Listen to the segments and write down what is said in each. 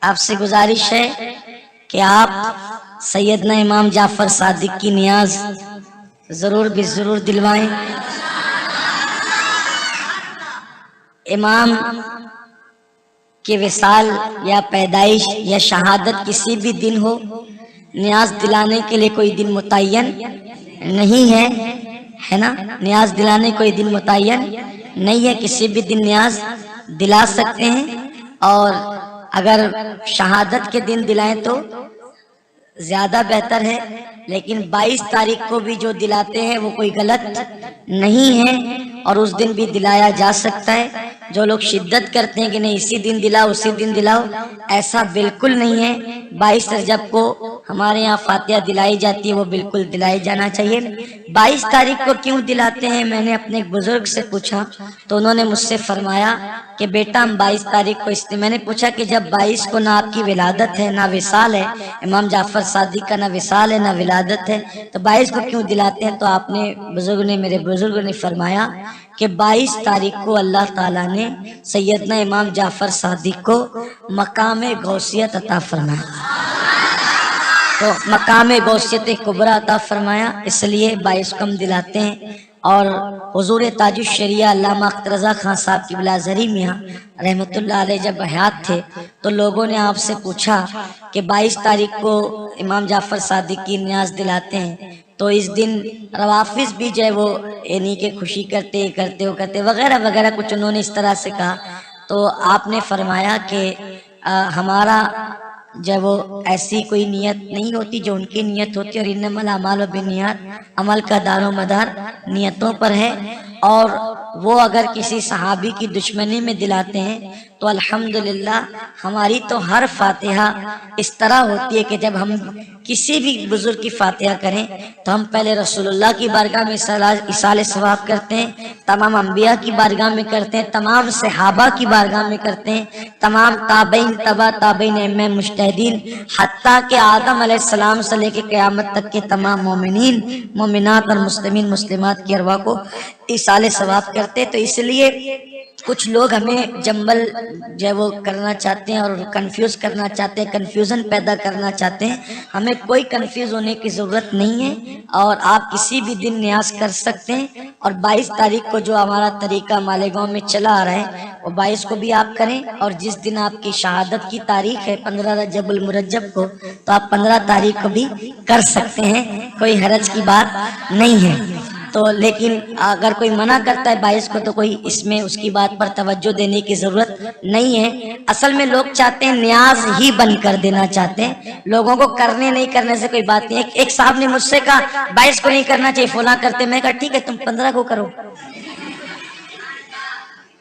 آپ سے گزارش ہے کہ آپ سیدنا امام جعفر صادق کی نیاز ضرور بھی ضرور دلوائیں۔ امام کے وصال یا پیدائش یا شہادت کسی بھی دن ہو، نیاز دلانے کے لیے کوئی دن متعین نہیں ہے نا، نیاز دلانے کوئی دن متعین نہیں ہے، کسی بھی دن نیاز دلا سکتے ہیں، اور اگر شہادت کے دن دلائیں تو زیادہ بہتر ہے، لیکن 22 تاریخ کو بھی جو دلاتے ہیں وہ کوئی غلط نہیں ہے، اور اس دن بھی دلایا جا سکتا ہے۔ جو لوگ شدت کرتے ہیں کہ نہیں اسی دن دلاؤ اسی دن دلاؤ، ایسا بالکل نہیں ہے۔ 22 رجب کو ہمارے یہاں فاتحہ دلائی جاتی ہے، وہ بالکل دلائی جانا چاہیے۔ 22 تاریخ کو کیوں دلاتے ہیں، میں نے اپنے ایک بزرگ سے پوچھا تو انہوں نے مجھ سے فرمایا کہ بیٹا ہم 22 تاریخ کو میں نے پوچھا کہ جب 22 کو نہ آپ کی ولادت ہے نہ وصال ہے، امام جعفر صادق کا نہ وصال ہے نہ ولادت ہے، تو 22 کو کیوں دلاتے ہیں؟ تو آپ نے میرے بزرگوں نے فرمایا کہ 22 تاریخ کو اللہ تعالیٰ نے سیدنا امام جعفر صادق کو مقام غوثیت عطا فرمایا، تو مقام غوثیت کبریٰ عطا فرمایا، اس لیے 22 کو ہم دلاتے ہیں۔ اور حضور تاج الشریعہ علامہ اختر رضا خان صاحب کی بلا زری میاں رحمت اللہ علیہ جب حیات تھے تو لوگوں نے آپ سے پوچھا کہ 22 تاریخ کو امام جعفر صادق کی نیاز دلاتے ہیں تو اس دن روافظ بھی جو ہے وہ یعنی کہ خوشی کرتے وغیرہ وغیرہ کچھ انہوں نے اس طرح سے کہا، تو آپ نے فرمایا کہ ہمارا جب وہ ایسی کوئی نیت نہیں ہوتی جو ان کی نیت ہوتی، اور انما الاعمال بالنیات، عمل کا دار و مدار نیتوں پر ہے، اور وہ اگر کسی صحابی کی دشمنی میں دلاتے ہیں تو الحمدللہ ہماری تو ہر فاتحہ اس طرح ہوتی ہے کہ جب ہم کسی بھی بزرگ کی فاتحہ کریں تو ہم پہلے رسول اللہ کی بارگاہ میں ایصال ثواب کرتے ہیں، تمام انبیاء کی بارگاہ میں کرتے ہیں، تمام صحابہ کی بارگاہ میں کرتے ہیں، تمام تابعین تبع تابعین ائمہ مجتہدین، حتیٰ کہ آدم علیہ السلام سے لے کے قیامت تک کے تمام مومنین مومنات اور مسلمین مسلمات کی ارواح کو ایصال ثواب کرتے۔ تو اس لیے کچھ لوگ ہمیں جنبل جو ہے وہ کرنا چاہتے ہیں اور کنفیوز کرنا چاہتے ہیں، کنفیوژن پیدا کرنا چاہتے ہیں، ہمیں کوئی کنفیوز ہونے کی ضرورت نہیں ہے، اور آپ کسی بھی دن نیاز کر سکتے ہیں۔ اور 22 تاریخ کو جو ہمارا طریقہ مالیگاؤں میں چلا آ رہا ہے وہ 22 کو بھی آپ کریں، اور جس دن آپ کی شہادت کی تاریخ ہے 15 رجب المرجب کو تو آپ 15 تاریخ کو بھی کر سکتے ہیں، کوئی حرج کی بات نہیں ہے۔ تو لیکن اگر کوئی منع کرتا ہے 22 کو تو کوئی اس میں اس کی بات پر توجہ دینے کی ضرورت نہیں ہے۔ اصل میں لوگ چاہتے ہیں نیاز ہی بند کر دینا چاہتے ہیں، لوگوں کو کرنے نہیں کرنے سے کوئی بات نہیں ہے۔ ایک صاحب نے مجھ سے کہا 22 کو نہیں کرنا چاہیے فلاں کرتے، میں کہا ٹھیک ہے تم 15 کو کرو،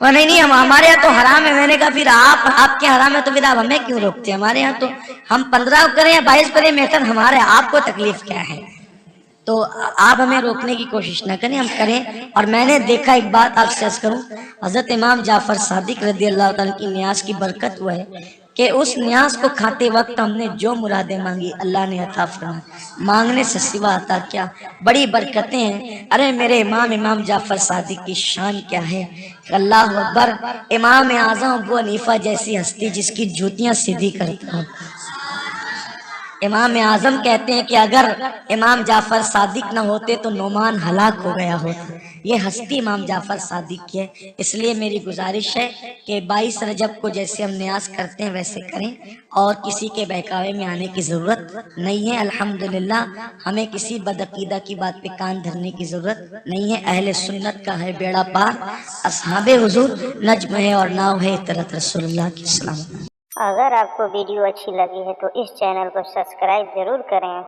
وہ نہیں ہمارے یہاں تو حرام ہے۔ میں نے کہا پھر آپ کے حرام ہے تو پھر آپ ہمیں کیوں روکتے ہیں؟ ہمارے یہاں تو ہم 15 کو کریں یا 22 کریں بہتر، ہمارے آپ کو تکلیف کیا ہے؟ تو آپ ہمیں روکنے کی کوشش نہ کریں، ہم کریں۔ اور میں نے دیکھا ایک بات آپ سے عرض کروں، حضرت امام جعفر صادق رضی اللہ تعالیٰ کی نیاز کی برکت ہوا ہے کہ اس نیاز کو کھاتے وقت ہم نے جو مرادیں مانگی اللہ نے عطا فرمائی، مانگنے سے سوا عطا کیا، بڑی برکتیں ہیں۔ ارے میرے امام جعفر صادق کی شان کیا ہے، اللہ اکبر، امام اعظم ابو حنیفہ جیسی ہستی جس کی جوتیاں سیدھی کرتا ہوں۔ امام اعظم کہتے ہیں کہ اگر امام جعفر صادق نہ ہوتے تو نعمان ہلاک ہو گیا ہوتا۔ یہ ہستی امام جعفر صادق کی ہے، اس لیے میری گزارش ہے کہ 22 رجب کو جیسے ہم نیاز کرتے ہیں ویسے کریں، اور کسی کے بہکاوے میں آنے کی ضرورت نہیں ہے۔ الحمدللہ ہمیں کسی بدعقیدہ کی بات پہ کان دھرنے کی ضرورت نہیں ہے، اہل سنت کا ہے بیڑا پار، اصحاب حضور نجم ہے اور ناؤ ہے اطرت رسول اللہ کی سلام۔ اگر آپ کو ویڈیو اچھی لگی ہے تو اس چینل کو سبسکرائب ضرور کریں۔